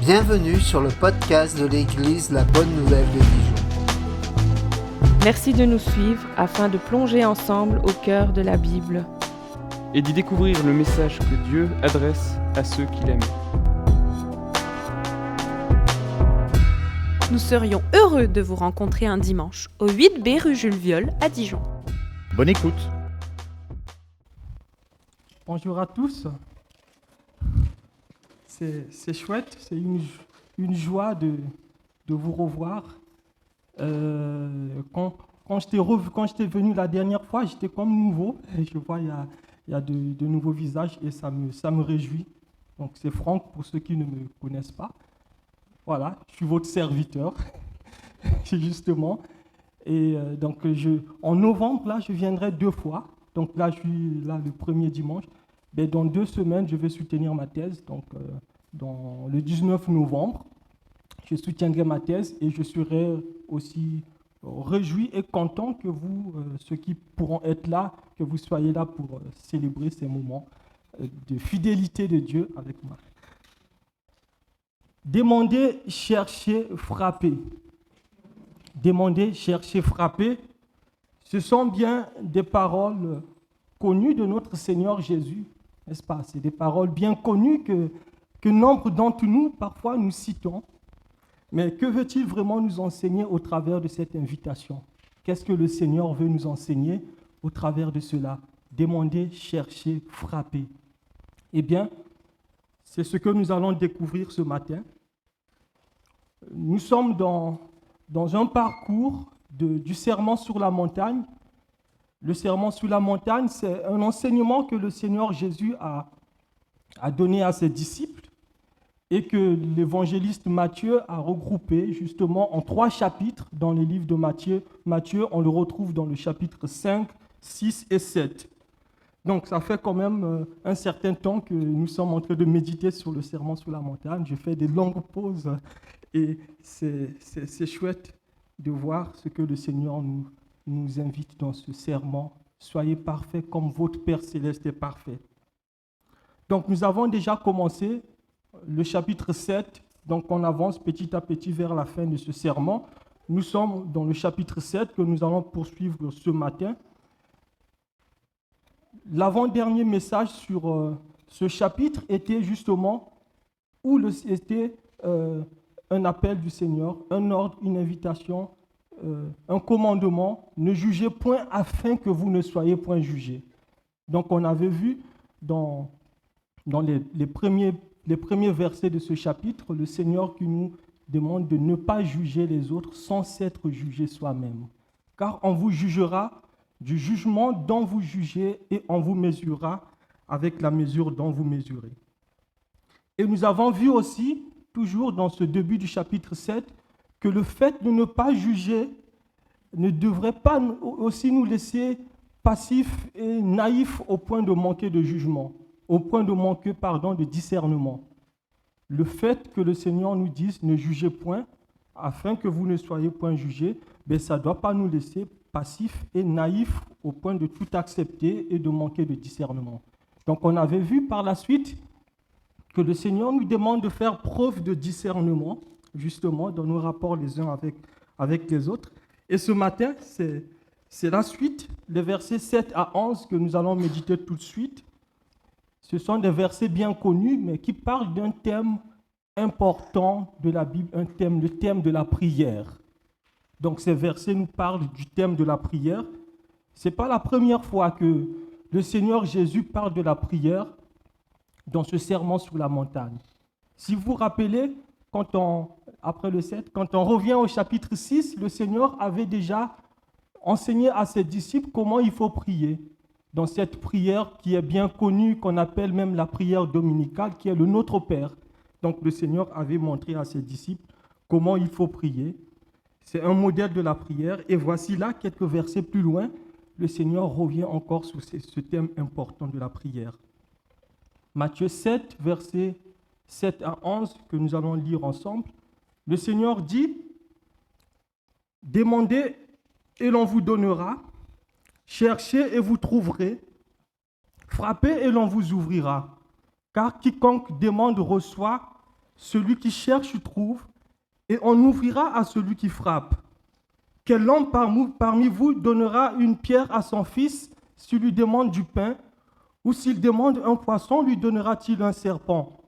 Bienvenue sur le podcast de l'Église La Bonne Nouvelle de Dijon. Merci de nous suivre afin de plonger ensemble au cœur de la Bible et d'y découvrir le message que Dieu adresse à ceux qu'il aime. Nous serions heureux de vous rencontrer un dimanche au 8B rue Jules Viol à Dijon. Bonne écoute. Bonjour à tous. C'est chouette, c'est une joie de vous revoir. Quand j'étais venu la dernière fois, j'étais comme nouveau. Et je vois il y a de nouveaux visages et ça me réjouit. Donc c'est Franck pour ceux qui ne me connaissent pas. Voilà, je suis votre serviteur, justement. Et donc en novembre, là, je viendrai 2 fois. Donc là, je suis là le premier dimanche. Mais dans 2 semaines, je vais soutenir ma thèse. Donc, dans le 19 novembre, je soutiendrai ma thèse et je serai aussi réjoui et content que vous, ceux qui pourront être là, que vous soyez là pour célébrer ces moments de fidélité de Dieu avec moi. Demandez, cherchez, frappez. Demandez, cherchez, frappez. Ce sont bien des paroles connues de notre Seigneur Jésus. N'est-ce pas? C'est des paroles bien connues que nombre d'entre nous, parfois, nous citons. Mais que veut-il vraiment nous enseigner au travers de cette invitation? Qu'est-ce que le Seigneur veut nous enseigner au travers de cela? Demander, chercher, frapper. Eh bien, c'est ce que nous allons découvrir ce matin. Nous sommes dans un parcours du Sermon sur la montagne. Le Sermon sur la montagne, c'est un enseignement que le Seigneur Jésus a donné à ses disciples et que l'évangéliste Matthieu a regroupé justement en 3 chapitres dans les livres de Matthieu. Matthieu, on le retrouve dans le chapitre 5, 6 et 7. Donc ça fait quand même un certain temps que nous sommes en train de méditer sur le Sermon sur la montagne. Je fais des longues pauses et c'est chouette de voir ce que le Seigneur nous invite dans ce sermon. Soyez parfaits comme votre Père Céleste est parfait. Donc nous avons déjà commencé le chapitre 7, donc on avance petit à petit vers la fin de ce sermon. Nous sommes dans le chapitre 7 que nous allons poursuivre ce matin. L'avant-dernier message sur ce chapitre était justement était un appel du Seigneur, un ordre, une invitation, un commandement, ne jugez point afin que vous ne soyez point jugés. Donc on avait vu dans les premiers versets de ce chapitre, le Seigneur qui nous demande de ne pas juger les autres sans s'être jugé soi-même. Car on vous jugera du jugement dont vous jugez et on vous mesurera avec la mesure dont vous mesurez. Et nous avons vu aussi, toujours dans ce début du chapitre 7, que le fait de ne pas juger ne devrait pas aussi nous laisser passifs et naïfs au point de manquer de jugement, au point de manquer, de discernement. Le fait que le Seigneur nous dise « ne jugez point » afin que vous ne soyez point jugés, ça ne doit pas nous laisser passifs et naïfs au point de tout accepter et de manquer de discernement. Donc on avait vu par la suite que le Seigneur nous demande de faire preuve de discernement, justement, dans nos rapports les uns avec les autres. Et ce matin, c'est la suite, les versets 7 à 11 que nous allons méditer tout de suite. Ce sont des versets bien connus, mais qui parlent d'un thème important de la Bible, le thème de la prière. Donc ces versets nous parlent du thème de la prière. Ce n'est pas la première fois que le Seigneur Jésus parle de la prière dans ce sermon sur la montagne. Si vous vous rappelez, après le 7, quand on revient au chapitre 6, le Seigneur avait déjà enseigné à ses disciples comment il faut prier. Dans cette prière qui est bien connue, qu'on appelle même la prière dominicale, qui est le Notre Père. Donc le Seigneur avait montré à ses disciples comment il faut prier. C'est un modèle de la prière. Et voici là, quelques versets plus loin, le Seigneur revient encore sur ce thème important de la prière. Matthieu 7, versets 7 à 11, que nous allons lire ensemble. Le Seigneur dit, « Demandez et l'on vous donnera, cherchez et vous trouverez, frappez et l'on vous ouvrira. Car quiconque demande reçoit, Celui qui cherche trouve, et on ouvrira à celui qui frappe. Quel homme parmi vous donnera une pierre à son fils s'il lui demande du pain, ou s'il demande un poisson, lui donnera-t-il un serpent?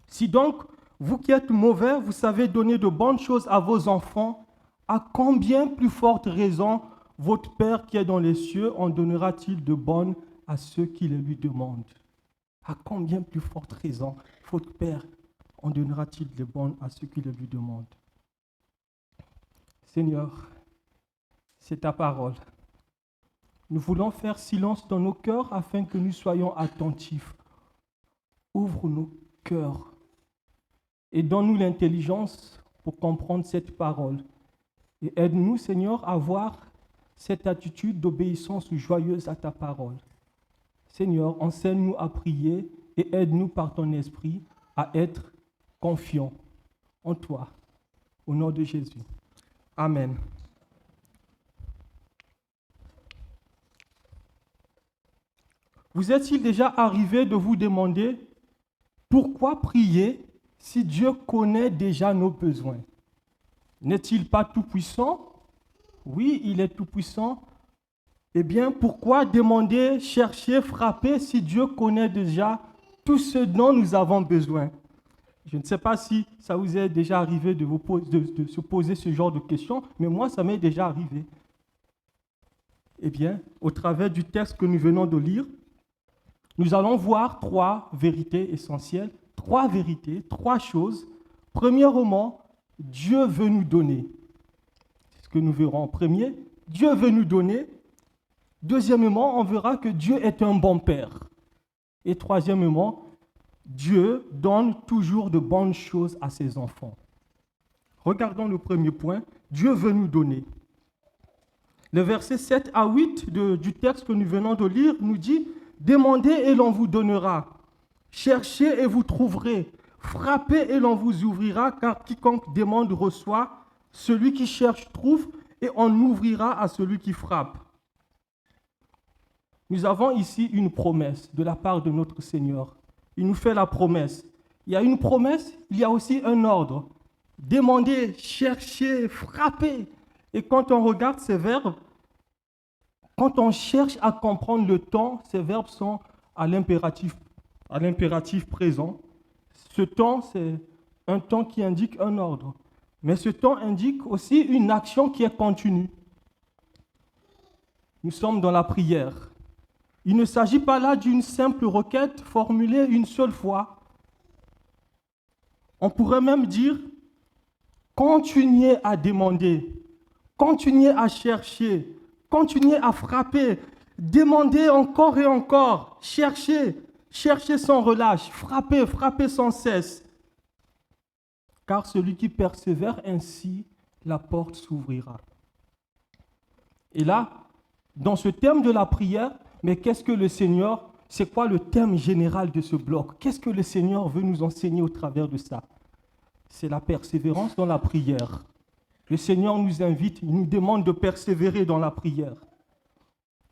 Si donc, vous qui êtes mauvais, vous savez donner de bonnes choses à vos enfants, à combien plus forte raison votre Père qui est dans les cieux en donnera-t-il de bonnes à ceux qui les lui demandent? À combien plus forte raison votre Père en donnera-t-il de bonnes à ceux qui les lui demandent? Seigneur, c'est ta parole. Nous voulons faire silence dans nos cœurs afin que nous soyons attentifs. Ouvre nos cœurs et donne-nous l'intelligence pour comprendre cette parole. Et aide-nous, Seigneur, à avoir cette attitude d'obéissance joyeuse à ta parole. Seigneur, enseigne-nous à prier et aide-nous par ton esprit à être confiants en toi. Au nom de Jésus. Amen. Vous est-il déjà arrivé de vous demander pourquoi prier si Dieu connaît déjà nos besoins? N'est-il pas tout-puissant? Oui, il est tout-puissant. Eh bien, pourquoi demander, chercher, frapper si Dieu connaît déjà tout ce dont nous avons besoin? Je ne sais pas si ça vous est déjà arrivé de se poser ce genre de questions, mais moi, ça m'est déjà arrivé. Eh bien, au travers du texte que nous venons de lire, nous allons voir trois vérités essentielles, trois vérités, trois choses. Premièrement, Dieu veut nous donner. C'est ce que nous verrons en premier. Dieu veut nous donner. Deuxièmement, on verra que Dieu est un bon Père. Et troisièmement, Dieu donne toujours de bonnes choses à ses enfants. Regardons le premier point. Dieu veut nous donner. Le verset 7 à 8 du texte que nous venons de lire nous dit « Demandez et l'on vous donnera. Cherchez et vous trouverez. Frappez et l'on vous ouvrira, car quiconque demande reçoit. Celui qui cherche trouve, et on ouvrira à celui qui frappe. » Nous avons ici une promesse de la part de notre Seigneur. Il nous fait la promesse. Il y a une promesse, il y a aussi un ordre. Demandez, cherchez, frappez. Et quand on regarde ces verbes, quand on cherche à comprendre le temps, ces verbes sont à l'impératif présent. Ce temps, c'est un temps qui indique un ordre. Mais ce temps indique aussi une action qui est continue. Nous sommes dans la prière. Il ne s'agit pas là d'une simple requête formulée une seule fois. On pourrait même dire, continuez à demander, continuez à chercher, continuez à frapper, demandez encore et encore, cherchez, cherchez sans relâche, frappez, frappez sans cesse. Car celui qui persévère ainsi, la porte s'ouvrira. Et là, dans ce thème de la prière, mais qu'est-ce que le Seigneur, c'est quoi le thème général de ce bloc? Qu'est-ce que le Seigneur veut nous enseigner au travers de ça? C'est la persévérance dans la prière. Le Seigneur nous invite, il nous demande de persévérer dans la prière.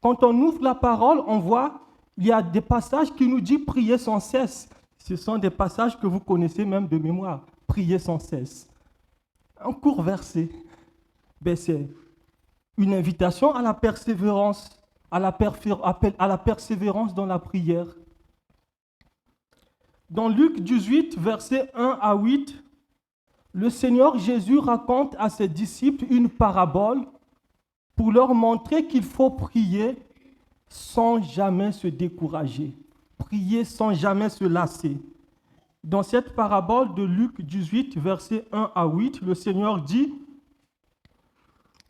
Quand on ouvre la parole, on voit, il y a des passages qui nous disent prier sans cesse. Ce sont des passages que vous connaissez même de mémoire. Prier sans cesse. Un court verset. C'est une invitation à la persévérance. À la persévérance dans la prière. Dans Luc 18, versets 1 à 8, le Seigneur Jésus raconte à ses disciples une parabole pour leur montrer qu'il faut prier sans jamais se décourager, prier sans jamais se lasser. Dans cette parabole de Luc 18, versets 1 à 8, le Seigneur dit: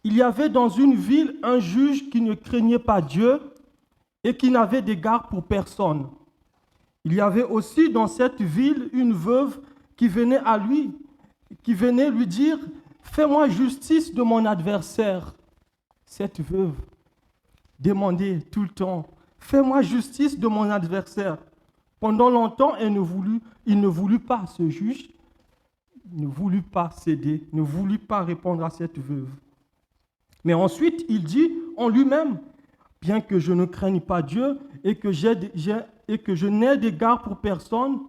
il y avait dans une ville un juge qui ne craignait pas Dieu et qui n'avait d'égard pour personne. Il y avait aussi dans cette ville une veuve qui venait lui dire « Fais-moi justice de mon adversaire. » Cette veuve demandait tout le temps « Fais-moi justice de mon adversaire. » Pendant longtemps, il ne voulut pas, ce juge, ne voulut pas céder, ne voulut pas répondre à cette veuve. Mais ensuite, il dit en lui-même, bien que je ne craigne pas Dieu et que je n'ai d'égard pour personne,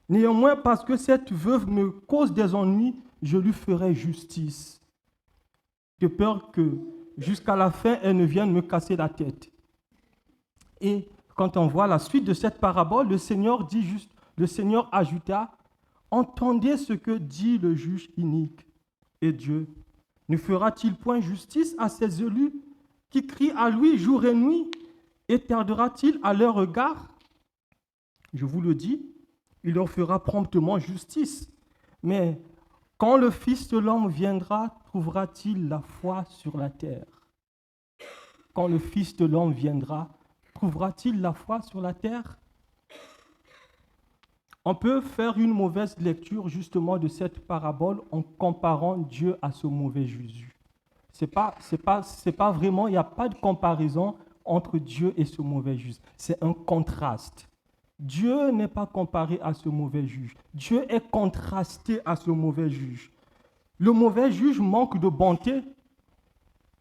Néanmoins, parce que cette veuve me cause des ennuis, je lui ferai justice, de peur que jusqu'à la fin, elle ne vienne me casser la tête. Et quand on voit la suite de cette parabole, le Seigneur ajouta, entendez ce que dit le juge inique. Et Dieu ne fera-t-il point justice à ses élus qui crient à lui jour et nuit, et tardera-t-il à leur regard? Je vous le dis, il leur fera promptement justice. Mais quand le Fils de l'homme viendra, trouvera-t-il la foi sur la terre? Quand le Fils de l'homme viendra, trouvera-t-il la foi sur la terre? On peut faire une mauvaise lecture justement de cette parabole en comparant Dieu à ce mauvais Jésus. C'est pas vraiment, il n'y a pas de comparaison entre Dieu et ce mauvais juge. C'est un contraste. Dieu n'est pas comparé à ce mauvais juge. Dieu est contrasté à ce mauvais juge. Le mauvais juge manque de bonté.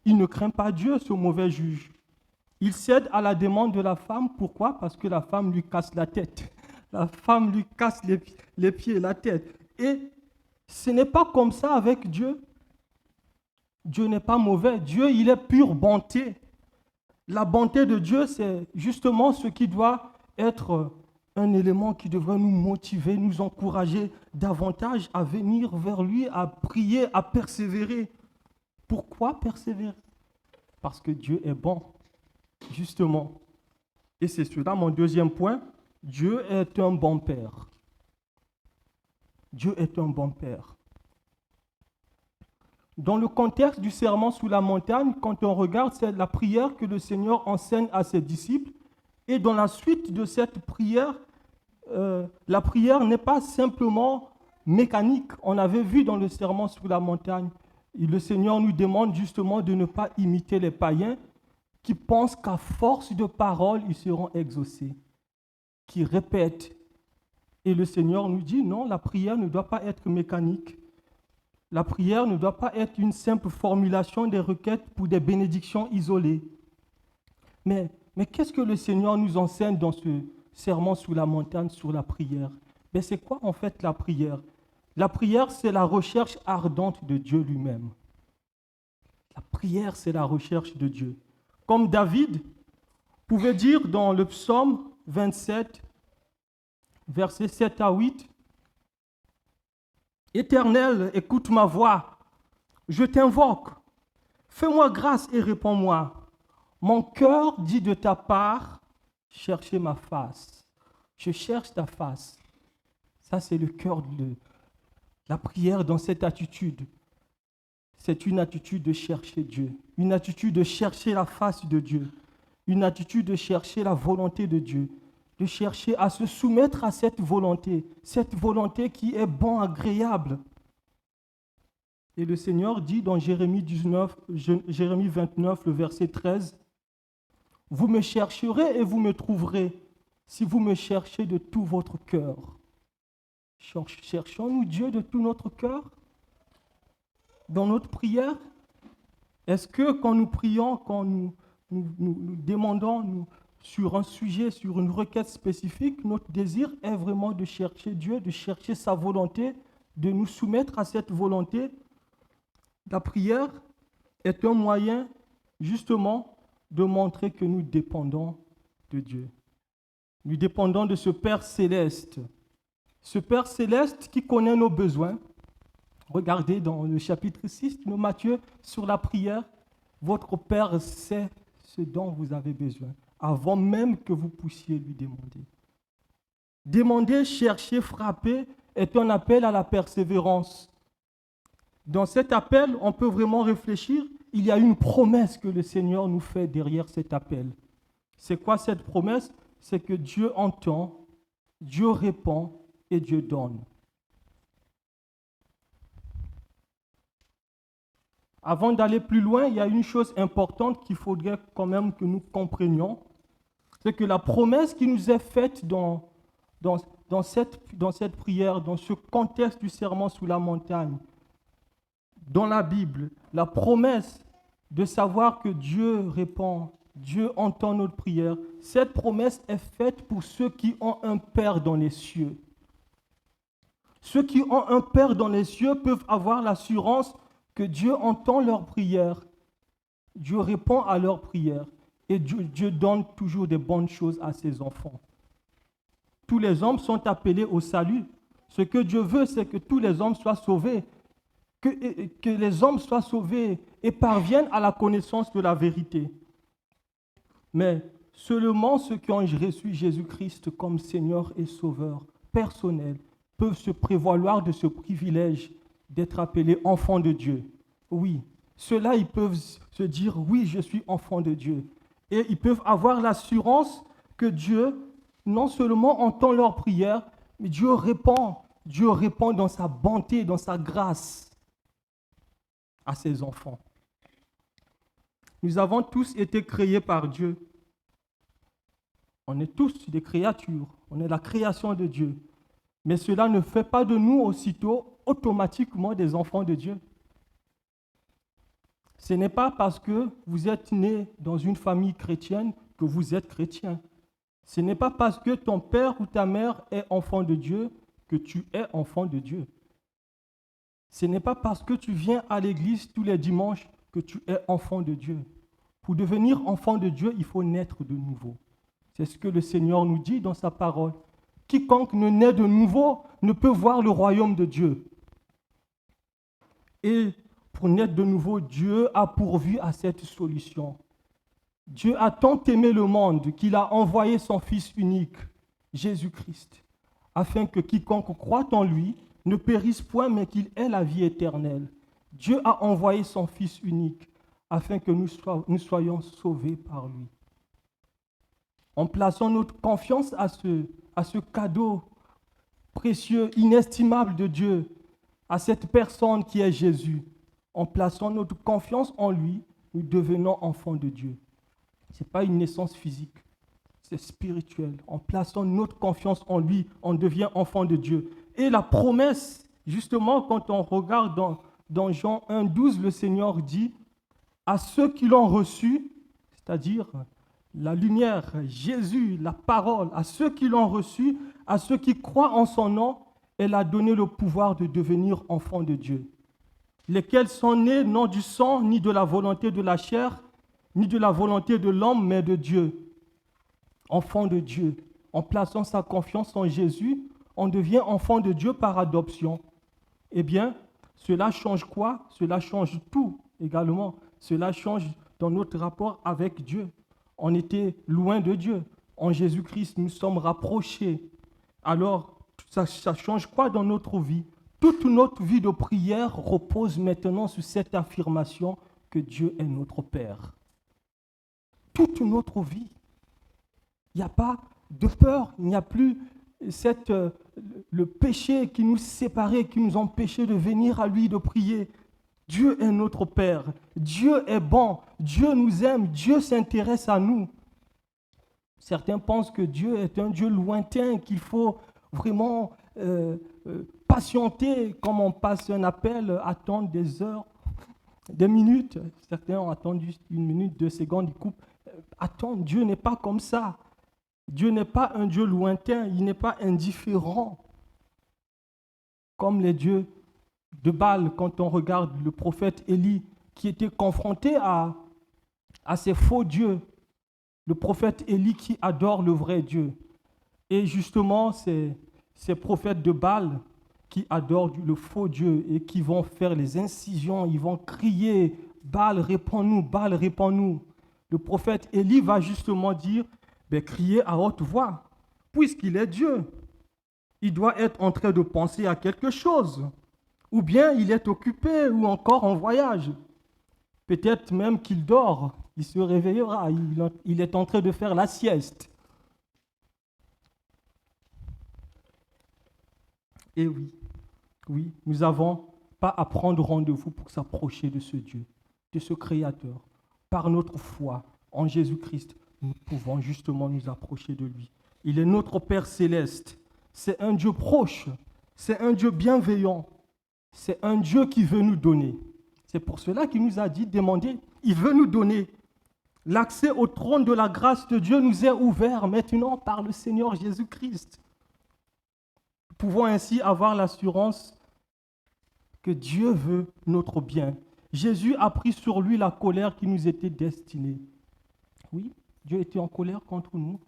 Il ne craint pas Dieu, ce mauvais juge. Il cède à la demande de la femme. Pourquoi? Parce que la femme lui casse la tête. La femme lui casse les pieds et la tête. Et ce n'est pas comme ça avec Dieu. Dieu n'est pas mauvais. Dieu, il est pure bonté. La bonté de Dieu, c'est justement ce qui doit être un élément qui devrait nous motiver, nous encourager davantage à venir vers lui, à prier, à persévérer. Pourquoi persévérer? Parce que Dieu est bon, justement. Et c'est cela mon deuxième point. Dieu est un bon Père. Dieu est un bon Père. Dans le contexte du serment sous la montagne, quand on regarde, c'est la prière que le Seigneur enseigne à ses disciples. Et dans la suite de cette prière, la prière n'est pas simplement mécanique. On avait vu dans le serment sous la montagne, le Seigneur nous demande justement de ne pas imiter les païens qui pensent qu'à force de paroles, ils seront exaucés, qui répètent. Et le Seigneur nous dit, non, la prière ne doit pas être mécanique. La prière ne doit pas être une simple formulation des requêtes pour des bénédictions isolées. Mais qu'est-ce que le Seigneur nous enseigne dans ce serment sous la montagne sur la prière? C'est quoi en fait la prière? La prière, c'est la recherche ardente de Dieu lui-même. La prière, c'est la recherche de Dieu. Comme David pouvait dire dans le psaume 27, versets 7 à 8, « Éternel, écoute ma voix, je t'invoque, fais-moi grâce et réponds-moi. Mon cœur dit de ta part, cherchez ma face. Je cherche ta face. » Ça, c'est le cœur de la prière dans cette attitude. C'est une attitude de chercher Dieu, une attitude de chercher la face de Dieu, une attitude de chercher la volonté de Dieu, de chercher à se soumettre à cette volonté qui est bon, agréable. Et le Seigneur dit dans Jérémie 29, le verset 13, « Vous me chercherez et vous me trouverez, si vous me cherchez de tout votre cœur. » Cherchons-nous Dieu de tout notre cœur dans notre prière? Est-ce que quand nous prions, quand nous demandons sur un sujet, sur une requête spécifique, notre désir est vraiment de chercher Dieu, de chercher sa volonté, de nous soumettre à cette volonté? La prière est un moyen justement de montrer que nous dépendons de Dieu. Nous dépendons de ce Père céleste. Ce Père céleste qui connaît nos besoins. Regardez dans le chapitre 6 de Matthieu sur la prière. Votre Père sait ce dont vous avez besoin, avant même que vous puissiez lui demander. Demander, chercher, frapper est un appel à la persévérance. Dans cet appel, on peut vraiment réfléchir. Il y a une promesse que le Seigneur nous fait derrière cet appel. C'est quoi cette promesse? C'est que Dieu entend, Dieu répond et Dieu donne. Avant d'aller plus loin, il y a une chose importante qu'il faudrait quand même que nous comprenions. C'est que la promesse qui nous est faite dans cette prière, dans ce contexte du serment sous la montagne, dans la Bible, la promesse de savoir que Dieu répond, Dieu entend notre prière, cette promesse est faite pour ceux qui ont un Père dans les cieux. Ceux qui ont un Père dans les cieux peuvent avoir l'assurance que Dieu entend leurs prières. Dieu répond à leurs prières. Et Dieu donne toujours des bonnes choses à ses enfants. Tous les hommes sont appelés au salut. Ce que Dieu veut, c'est que tous les hommes soient sauvés. Que les hommes soient sauvés et parviennent à la connaissance de la vérité. Mais seulement ceux qui ont reçu Jésus-Christ comme Seigneur et Sauveur personnel peuvent se prévaloir de ce privilège d'être appelés enfants de Dieu. Oui, ceux-là, ils peuvent se dire, oui, je suis enfant de Dieu. Et ils peuvent avoir l'assurance que Dieu, non seulement entend leurs prières, mais Dieu répond dans sa bonté, dans sa grâce à ses enfants. Nous avons tous été créés par Dieu. On est tous des créatures, on est la création de Dieu. Mais cela ne fait pas de nous automatiquement des enfants de Dieu. Ce n'est pas parce que vous êtes né dans une famille chrétienne que vous êtes chrétien. Ce n'est pas parce que ton père ou ta mère est enfant de Dieu que tu es enfant de Dieu. Ce n'est pas parce que tu viens à l'église tous les dimanches que tu es enfant de Dieu. Pour devenir enfant de Dieu, il faut naître de nouveau. C'est ce que le Seigneur nous dit dans sa parole. Quiconque ne naît de nouveau ne peut voir le royaume de Dieu. Et pour naître de nouveau, Dieu a pourvu à cette solution. Dieu a tant aimé le monde qu'il a envoyé son Fils unique, Jésus-Christ, afin que quiconque croit en lui ne périsse point, mais qu'il ait la vie éternelle. Dieu a envoyé son Fils unique afin que nous soyons sauvés par lui. En plaçant notre confiance à ce cadeau précieux, inestimable de Dieu, à cette personne qui est Jésus, en plaçant notre confiance en lui, nous devenons enfants de Dieu. Ce n'est pas une naissance physique, c'est spirituel. En plaçant notre confiance en lui, on devient enfant de Dieu. Et la promesse, justement, quand on regarde dans Jean 1,12, le Seigneur dit, à ceux qui l'ont reçu, c'est-à-dire la lumière, Jésus, la parole, à ceux qui l'ont reçu, à ceux qui croient en son nom, elle a donné le pouvoir de devenir enfants de Dieu, lesquels sont nés non du sang, ni de la volonté de la chair, ni de la volonté de l'homme, mais de Dieu. Enfants de Dieu. En plaçant sa confiance en Jésus, on devient enfant de Dieu par adoption. Eh bien, cela change quoi? Cela change tout également. Cela change dans notre rapport avec Dieu. On était loin de Dieu. En Jésus-Christ, nous sommes rapprochés. Alors, ça change quoi dans notre vie? Toute notre vie de prière repose maintenant sur cette affirmation que Dieu est notre Père. Toute notre vie. Il n'y a pas de peur, il n'y a plus le péché qui nous séparait, qui nous empêchait de venir à lui, de prier. Dieu est notre Père. Dieu est bon. Dieu nous aime. Dieu s'intéresse à nous. Certains pensent que Dieu est un Dieu lointain, qu'il faut vraiment patienter, comme on passe un appel, attendre des heures, des minutes. Certains ont attendu 1 minute, 2 secondes, ils coupent. Attends, Dieu n'est pas comme ça. Dieu n'est pas un Dieu lointain, il n'est pas indifférent. Comme les dieux de Baal, quand on regarde le prophète Élie, qui était confronté à ces faux dieux. Le prophète Élie qui adore le vrai Dieu. Et justement, ces prophètes de Baal qui adorent le faux Dieu et qui vont faire les incisions, ils vont crier « Baal, réponds-nous, Baal, réponds-nous ». Le prophète Élie va justement dire « Criez à haute voix, puisqu'il est Dieu. Il doit être en train de penser à quelque chose. Ou bien il est occupé ou encore en voyage. Peut-être même qu'il dort, il se réveillera, il est en train de faire la sieste. » Et oui, nous n'avons pas à prendre rendez-vous pour s'approcher de ce Dieu, de ce Créateur. Par notre foi en Jésus-Christ, nous pouvons justement nous approcher de lui. Il est notre Père céleste. C'est un Dieu proche. C'est un Dieu bienveillant. C'est un Dieu qui veut nous donner. C'est pour cela qu'il nous a dit, demandez. Il veut nous donner. L'accès au trône de la grâce de Dieu nous est ouvert maintenant par le Seigneur Jésus-Christ. pouvons ainsi avoir l'assurance que Dieu veut notre bien. Jésus a pris sur lui la colère qui nous était destinée. Oui, Dieu était en colère contre nous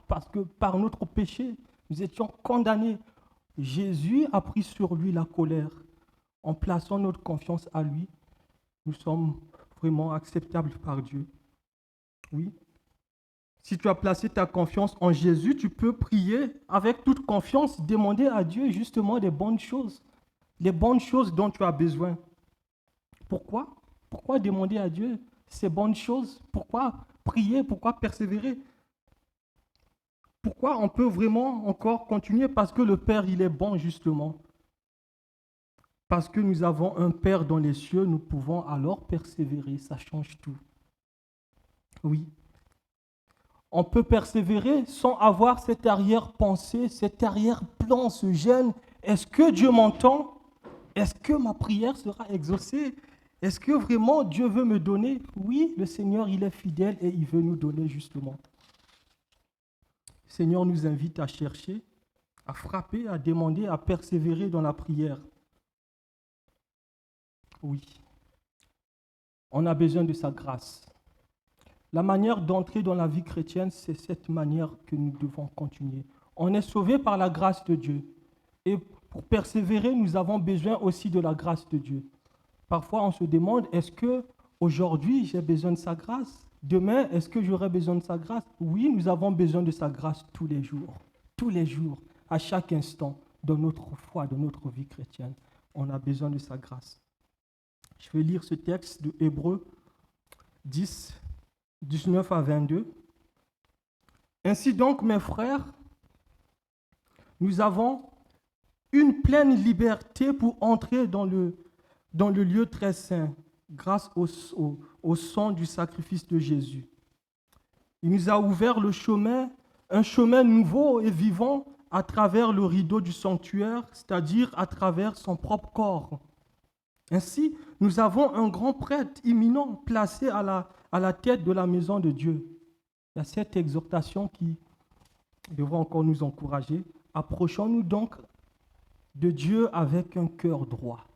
parce que par notre péché, nous étions condamnés. Jésus a pris sur lui la colère. En plaçant notre confiance à lui, nous sommes vraiment acceptables par Dieu. Oui. Si tu as placé ta confiance en Jésus, tu peux prier avec toute confiance, demander à Dieu justement des bonnes choses, les bonnes choses dont tu as besoin. Pourquoi? Pourquoi demander à Dieu ces bonnes choses? Pourquoi prier? Pourquoi persévérer? Pourquoi on peut vraiment encore continuer? Parce que le Père, il est bon justement. Parce que nous avons un Père dans les cieux, nous pouvons alors persévérer. Ça change tout. Oui. On peut persévérer sans avoir cette arrière-pensée, cet arrière-plan, ce gêne. Est-ce que Dieu m'entend? Est-ce que ma prière sera exaucée? Est-ce que vraiment Dieu veut me donner? Oui, le Seigneur, il est fidèle et il veut nous donner justement. Le Seigneur nous invite à chercher, à frapper, à demander, à persévérer dans la prière. Oui, on a besoin de sa grâce. La manière d'entrer dans la vie chrétienne, c'est cette manière que nous devons continuer. On est sauvé par la grâce de Dieu. Et pour persévérer, nous avons besoin aussi de la grâce de Dieu. Parfois, on se demande, est-ce que aujourd'hui j'ai besoin de sa grâce? Demain, est-ce que j'aurai besoin de sa grâce? Oui, nous avons besoin de sa grâce tous les jours, à chaque instant, dans notre foi, dans notre vie chrétienne. On a besoin de sa grâce. Je vais lire ce texte de Hébreux 10, 19 à 22. Ainsi donc, mes frères, nous avons une pleine liberté pour entrer dans le lieu très saint, grâce au sang du sacrifice de Jésus. Il nous a ouvert le chemin, un chemin nouveau et vivant à travers le rideau du sanctuaire, c'est-à-dire à travers son propre corps. Ainsi, nous avons un grand prêtre imminent placé à la tête de la maison de Dieu. Il y a cette exhortation qui devra encore nous encourager. Approchons-nous donc de Dieu avec un cœur droit.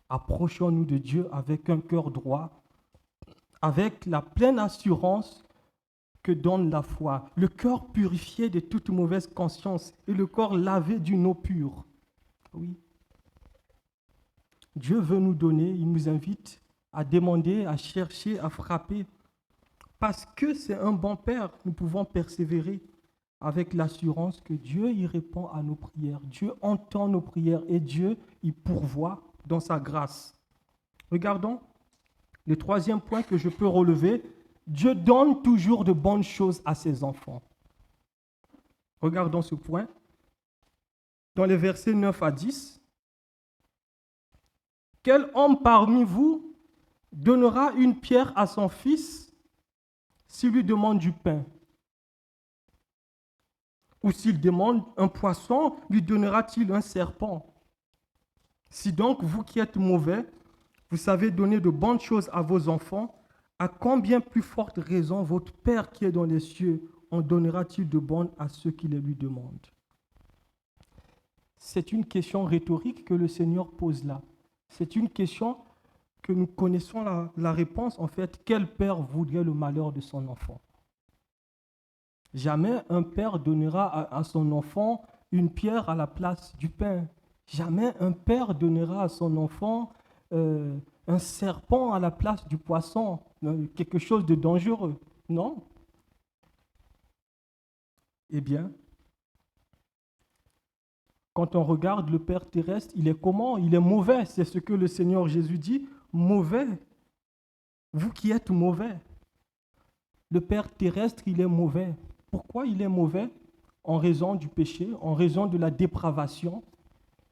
Approchons-nous de Dieu avec un cœur droit, avec la pleine assurance que donne la foi, le cœur purifié de toute mauvaise conscience et le corps lavé d'une eau pure. Oui. Dieu veut nous donner, il nous invite à demander, à chercher, à frapper. Parce que c'est un bon Père, nous pouvons persévérer avec l'assurance que Dieu y répond à nos prières. Dieu entend nos prières et Dieu y pourvoit dans sa grâce. Regardons le troisième point que je peux relever. Dieu donne toujours de bonnes choses à ses enfants. Regardons ce point. Dans les versets 9 à 10. Quel homme parmi vous donnera une pierre à son fils s'il lui demande du pain? Ou s'il demande un poisson, lui donnera-t-il un serpent? Si donc vous qui êtes mauvais, vous savez donner de bonnes choses à vos enfants, à combien plus forte raison votre Père qui est dans les cieux en donnera-t-il de bonnes à ceux qui les lui demandent? C'est une question rhétorique que le Seigneur pose là. C'est une question que nous connaissons la réponse. En fait, quel père voudrait le malheur de son enfant? Jamais un père donnera à son enfant une pierre à la place du pain. Jamais un père donnera à son enfant un serpent à la place du poisson, quelque chose de dangereux. Non. Eh bien, quand on regarde le Père terrestre, il est comment? Il est mauvais. C'est ce que le Seigneur Jésus dit. Mauvais. Vous qui êtes mauvais. Le Père terrestre, il est mauvais. Pourquoi il est mauvais? En raison du péché, en raison de la dépravation.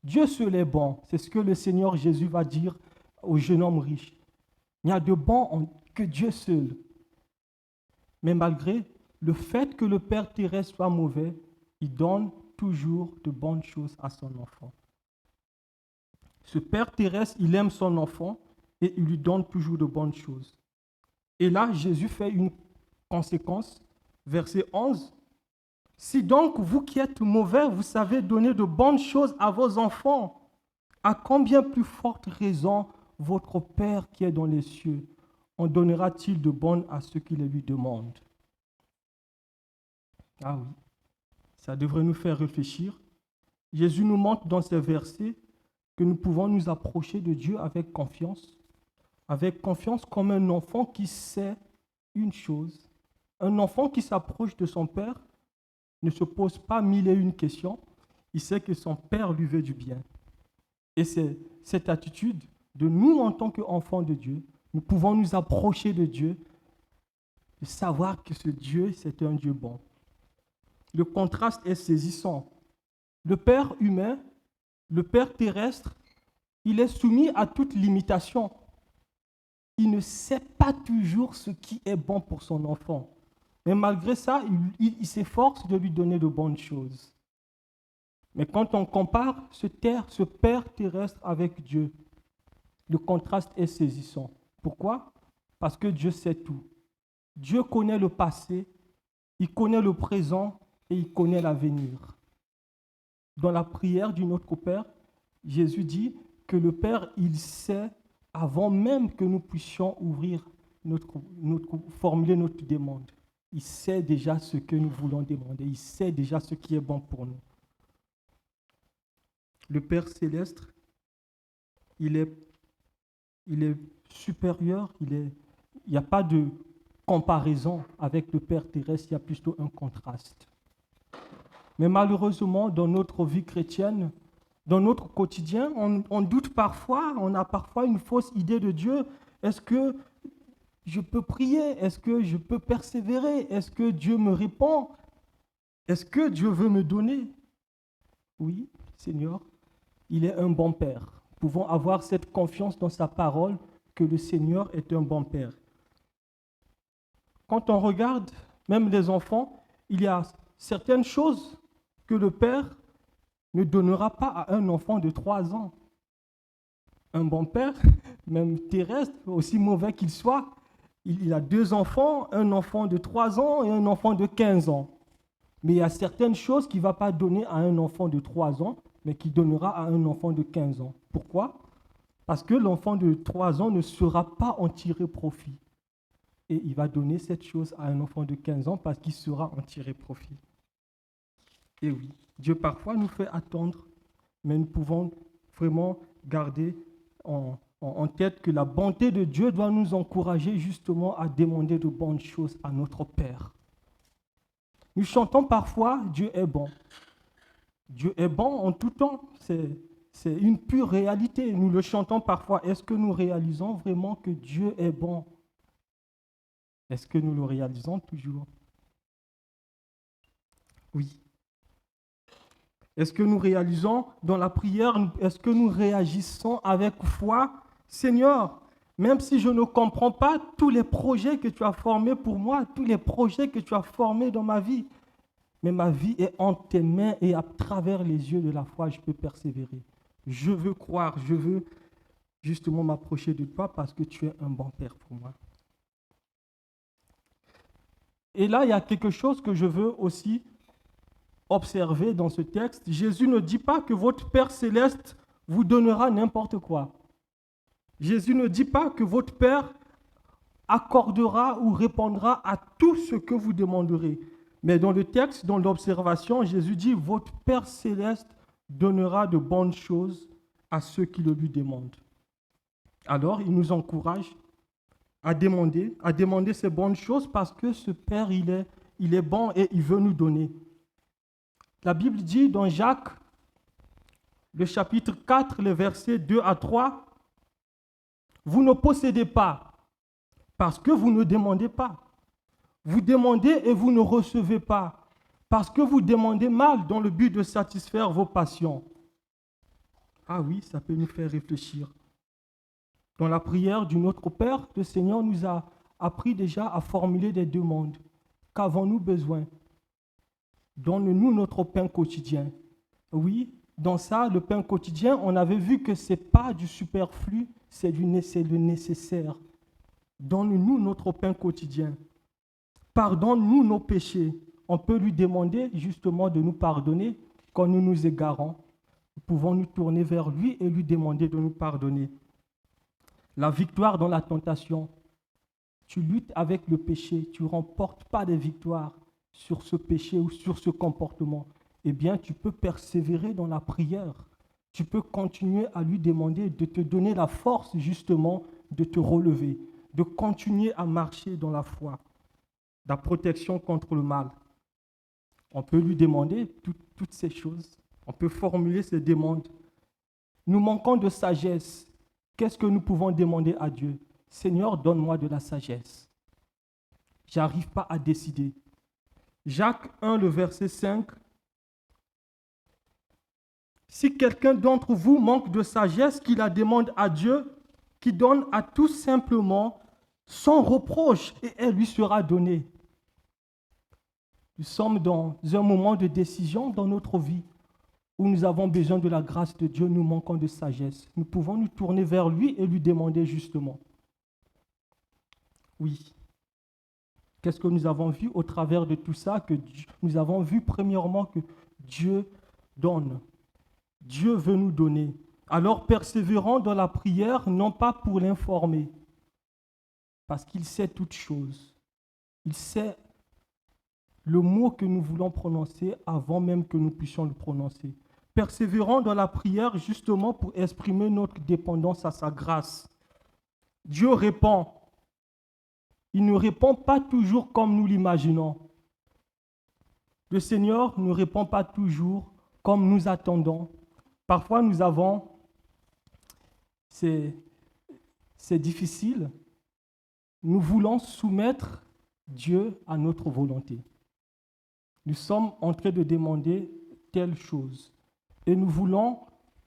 Dieu seul est bon. C'est ce que le Seigneur Jésus va dire au jeune homme riche. Il n'y a de bon que Dieu seul. Mais malgré le fait que le Père terrestre soit mauvais, il donne toujours de bonnes choses à son enfant. Ce Père terrestre, il aime son enfant et il lui donne toujours de bonnes choses. Et là, Jésus fait une conséquence. Verset 11. Si donc vous qui êtes mauvais, vous savez donner de bonnes choses à vos enfants, à combien plus forte raison votre Père qui est dans les cieux en donnera-t-il de bonnes à ceux qui les lui demandent? Ah oui, ça devrait nous faire réfléchir. Jésus nous montre dans ces versets que nous pouvons nous approcher de Dieu avec confiance comme un enfant qui sait une chose. Un enfant qui s'approche de son Père ne se pose pas mille et une questions. Il sait que son Père lui veut du bien. Et c'est cette attitude de nous en tant qu'enfants de Dieu, nous pouvons nous approcher de Dieu, de savoir que ce Dieu, c'est un Dieu bon. Le contraste est saisissant. Le Père humain, le Père terrestre, il est soumis à toute limitation. Il ne sait pas toujours ce qui est bon pour son enfant. Mais malgré ça, il s'efforce de lui donner de bonnes choses. Mais quand on compare ce Père terrestre avec Dieu, le contraste est saisissant. Pourquoi? Parce que Dieu sait tout. Dieu connaît le passé, il connaît le présent et il connaît l'avenir. Dans la prière du Notre Père, Jésus dit que le Père, il sait avant même que nous puissions formuler notre demande. Il sait déjà ce que nous voulons demander. Il sait déjà ce qui est bon pour nous. Le Père céleste, il est supérieur. Il n'y a pas de comparaison avec le Père terrestre. Il y a plutôt un contraste. Mais malheureusement, dans notre vie chrétienne, dans notre quotidien, on doute parfois, on a parfois une fausse idée de Dieu. Est-ce que je peux prier? Est-ce que je peux persévérer? Est-ce que Dieu me répond? Est-ce que Dieu veut me donner? Oui, Seigneur, il est un bon Père. Nous pouvons avoir cette confiance dans sa parole que le Seigneur est un bon Père. Quand on regarde, même les enfants, il y a certaines choses que le Père ne donnera pas à un enfant de 3 ans. Un bon père, même terrestre, aussi mauvais qu'il soit, il a 2 enfants, un enfant de 3 ans et un enfant de 15 ans. Mais il y a certaines choses qu'il ne va pas donner à un enfant de 3 ans, mais qu'il donnera à un enfant de 15 ans. Pourquoi? Parce que l'enfant de 3 ans ne saura pas en tirer profit. Et il va donner cette chose à un enfant de 15 ans parce qu'il saura en tirer profit. Et oui, Dieu parfois nous fait attendre, mais nous pouvons vraiment garder en tête que la bonté de Dieu doit nous encourager justement à demander de bonnes choses à notre Père. Nous chantons parfois « Dieu est bon ». Dieu est bon en tout temps, c'est une pure réalité. Nous le chantons parfois. Est-ce que nous réalisons vraiment que Dieu est bon? Est-ce que nous le réalisons toujours? Oui. Est-ce que nous réalisons dans la prière, est-ce que nous réagissons avec foi? Seigneur, même si je ne comprends pas tous les projets que tu as formés pour moi, tous les projets que tu as formés dans ma vie, mais ma vie est entre tes mains et à travers les yeux de la foi, je peux persévérer. Je veux croire, je veux justement m'approcher de toi parce que tu es un bon Père pour moi. Et là, il y a quelque chose que je veux aussi observer dans ce texte. Jésus ne dit pas que votre Père céleste vous donnera n'importe quoi. Jésus ne dit pas que votre Père accordera ou répondra à tout ce que vous demanderez. Mais dans le texte, dans l'observation, Jésus dit, votre Père céleste donnera de bonnes choses à ceux qui le lui demandent. Alors, il nous encourage à demander ces bonnes choses parce que ce Père, il est bon et il veut nous donner. La Bible dit dans Jacques, le chapitre 4, les versets 2 à 3, « Vous ne possédez pas parce que vous ne demandez pas. Vous demandez et vous ne recevez pas parce que vous demandez mal dans le but de satisfaire vos passions. » Ah oui, ça peut nous faire réfléchir. Dans la prière du Notre Père, le Seigneur nous a appris déjà à formuler des demandes. Qu'avons-nous besoin? Donne-nous notre pain quotidien. Oui, dans ça, le pain quotidien, on avait vu que ce n'est pas du superflu, c'est le nécessaire. Donne-nous notre pain quotidien. Pardonne-nous nos péchés, on peut lui demander justement de nous pardonner quand nous nous égarons. Nous pouvons nous tourner vers lui et lui demander de nous pardonner. La victoire dans la tentation. Tu luttes avec le péché, tu ne remportes pas des victoires sur ce péché ou sur ce comportement. Eh bien, tu peux persévérer dans la prière. Tu peux continuer à lui demander de te donner la force justement de te relever, de continuer à marcher dans la foi, la protection contre le mal. On peut lui demander toutes ces choses. On peut formuler ces demandes. Nous manquons de sagesse. Qu'est-ce que nous pouvons demander à Dieu? Seigneur, donne-moi de la sagesse. Je n'arrive pas à décider. Jacques 1, le verset 5. Si quelqu'un d'entre vous manque de sagesse, qu'il la demande à Dieu, qui donne à tous simplement sans reproche, et elle lui sera donnée. Nous sommes dans un moment de décision dans notre vie où nous avons besoin de la grâce de Dieu, nous manquons de sagesse. Nous pouvons nous tourner vers lui et lui demander justement. Oui. Qu'est-ce que nous avons vu au travers de tout ça? Nous avons vu premièrement que Dieu donne. Dieu veut nous donner. Alors persévérons dans la prière, non pas pour l'informer, parce qu'il sait toutes choses. Il sait le mot que nous voulons prononcer avant même que nous puissions le prononcer. Persévérons dans la prière justement pour exprimer notre dépendance à sa grâce. Dieu répond. Il ne répond pas toujours comme nous l'imaginons. Le Seigneur ne répond pas toujours comme nous attendons. Parfois, nous avons, c'est difficile, nous voulons soumettre Dieu à notre volonté. Nous sommes en train de demander telle chose et nous voulons,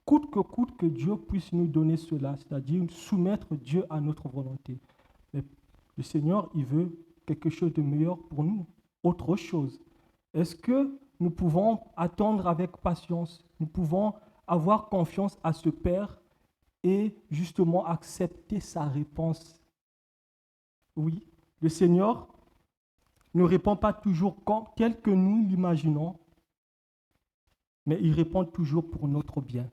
coûte que Dieu puisse nous donner cela, c'est-à-dire soumettre Dieu à notre volonté. Mais le Seigneur, il veut quelque chose de meilleur pour nous, autre chose. Est-ce que nous pouvons attendre avec patience? Nous pouvons avoir confiance à ce Père et justement accepter sa réponse? Oui, le Seigneur ne répond pas toujours tel que nous l'imaginons, mais il répond toujours pour notre bien.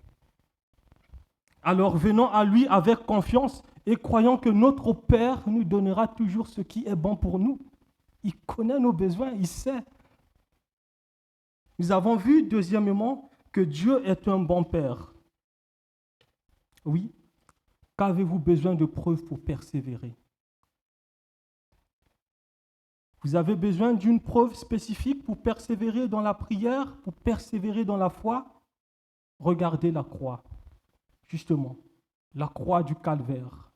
Alors venons à lui avec confiance et croyons que notre Père nous donnera toujours ce qui est bon pour nous. Il connaît nos besoins, il sait. Nous avons vu, deuxièmement, que Dieu est un bon Père. Oui, qu'avez-vous besoin de preuves pour persévérer? Vous avez besoin d'une preuve spécifique pour persévérer dans la prière, pour persévérer dans la foi? Regardez la croix, justement, la croix du calvaire.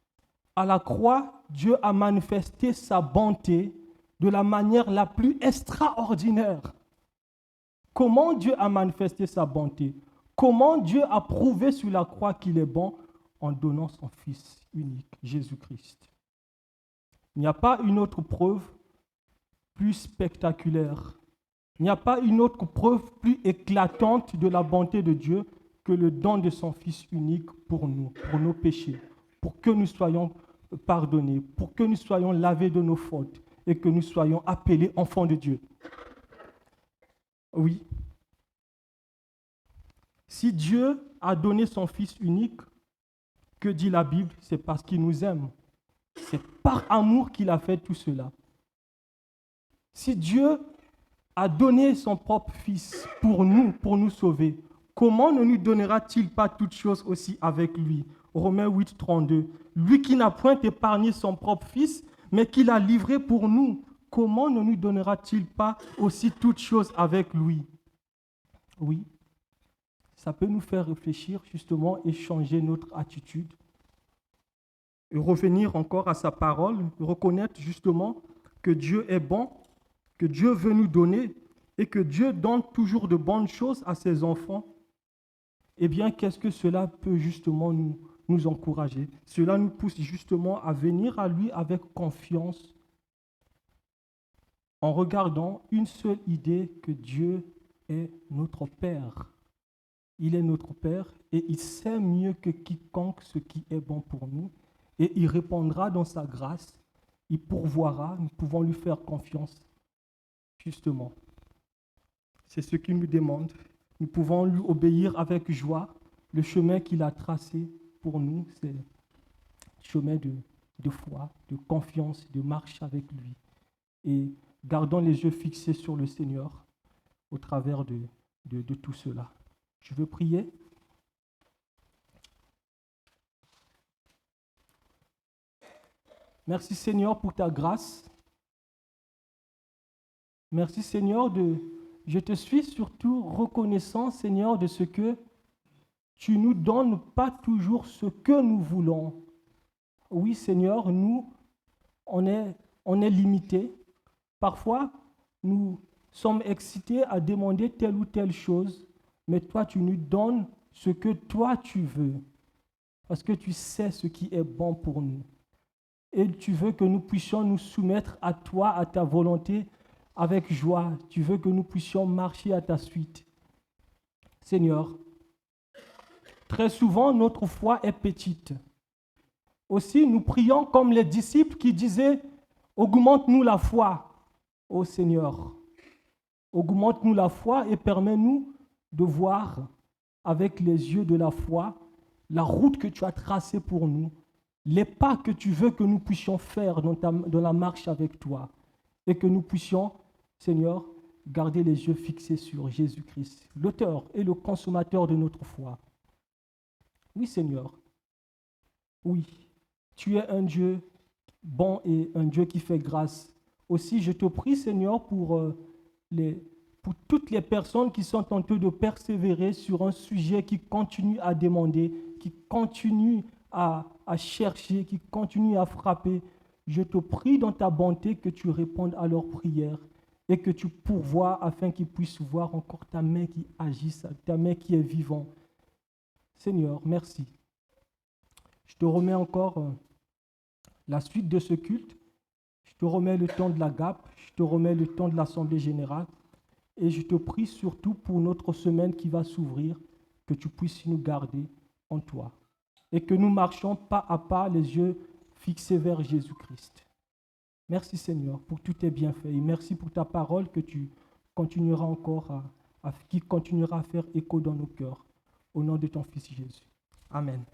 À la croix, Dieu a manifesté sa bonté de la manière la plus extraordinaire. Comment Dieu a manifesté sa bonté? Comment Dieu a prouvé sur la croix qu'il est bon? En donnant son Fils unique, Jésus-Christ. Il n'y a pas une autre preuve plus spectaculaire. Il n'y a pas une autre preuve plus éclatante de la bonté de Dieu que le don de son Fils unique pour nous, pour nos péchés, pour que nous soyons pardonnés, pour que nous soyons lavés de nos fautes et que nous soyons appelés enfants de Dieu. Oui. Si Dieu a donné son Fils unique, que dit la Bible? C'est parce qu'il nous aime. C'est par amour qu'il a fait tout cela. Si Dieu a donné son propre Fils pour nous sauver, comment ne nous donnera-t-il pas toutes choses aussi avec lui? Romains 8, 32. Lui qui n'a point épargné son propre Fils, mais qui l'a livré pour nous, comment ne nous donnera-t-il pas aussi toutes choses avec lui? Oui, ça peut nous faire réfléchir justement et changer notre attitude. Et revenir encore à sa parole, reconnaître justement que Dieu est bon, que Dieu veut nous donner et que Dieu donne toujours de bonnes choses à ses enfants. Eh bien, qu'est-ce que cela peut justement nous encourager? Cela nous pousse justement à venir à lui avec confiance en regardant une seule idée, que Dieu est notre Père. Il est notre Père et il sait mieux que quiconque ce qui est bon pour nous et il répondra dans sa grâce, il pourvoira, nous pouvons lui faire confiance, justement. C'est ce qu'il nous demande. Nous pouvons lui obéir avec joie. Le chemin qu'il a tracé pour nous, c'est le chemin de foi, de confiance, de marche avec lui. Et gardons les yeux fixés sur le Seigneur au travers de tout cela. Je veux prier. Merci Seigneur pour ta grâce. Merci Seigneur je te suis surtout reconnaissant Seigneur de ce que tu nous donnes pas toujours ce que nous voulons. Oui Seigneur, nous, on est limités. Parfois, nous sommes excités à demander telle ou telle chose, mais toi, tu nous donnes ce que toi, tu veux, parce que tu sais ce qui est bon pour nous. Et tu veux que nous puissions nous soumettre à toi, à ta volonté, avec joie. Tu veux que nous puissions marcher à ta suite. Seigneur, très souvent, notre foi est petite. Aussi, nous prions comme les disciples qui disaient « Augmente-nous la foi, ô Seigneur. Augmente-nous la foi et permets-nous de voir avec les yeux de la foi la route que tu as tracée pour nous, les pas que tu veux que nous puissions faire dans la marche avec toi et que nous puissions, Seigneur, garder les yeux fixés sur Jésus-Christ, l'auteur et le consommateur de notre foi. Oui, Seigneur. Oui, tu es un Dieu bon et un Dieu qui fait grâce. Aussi, je te prie, Seigneur, pour toutes les personnes qui sont tentées de persévérer sur un sujet qui continue à demander, qui continue à chercher, qui continue à frapper. Je te prie dans ta bonté que tu répondes à leurs prières et que tu pourvoies afin qu'ils puissent voir encore ta main qui agisse, ta main qui est vivante. Seigneur, merci. Je te remets encore la suite de ce culte. Je te remets le temps de la GAP. Je te remets le temps de l'Assemblée générale. Et je te prie surtout pour notre semaine qui va s'ouvrir, que tu puisses nous garder en toi. Et que nous marchions pas à pas, les yeux fixés vers Jésus-Christ. Merci Seigneur pour tous tes bienfaits. Et merci pour ta parole que tu continueras encore qui continuera à faire écho dans nos cœurs. Au nom de ton Fils Jésus. Amen.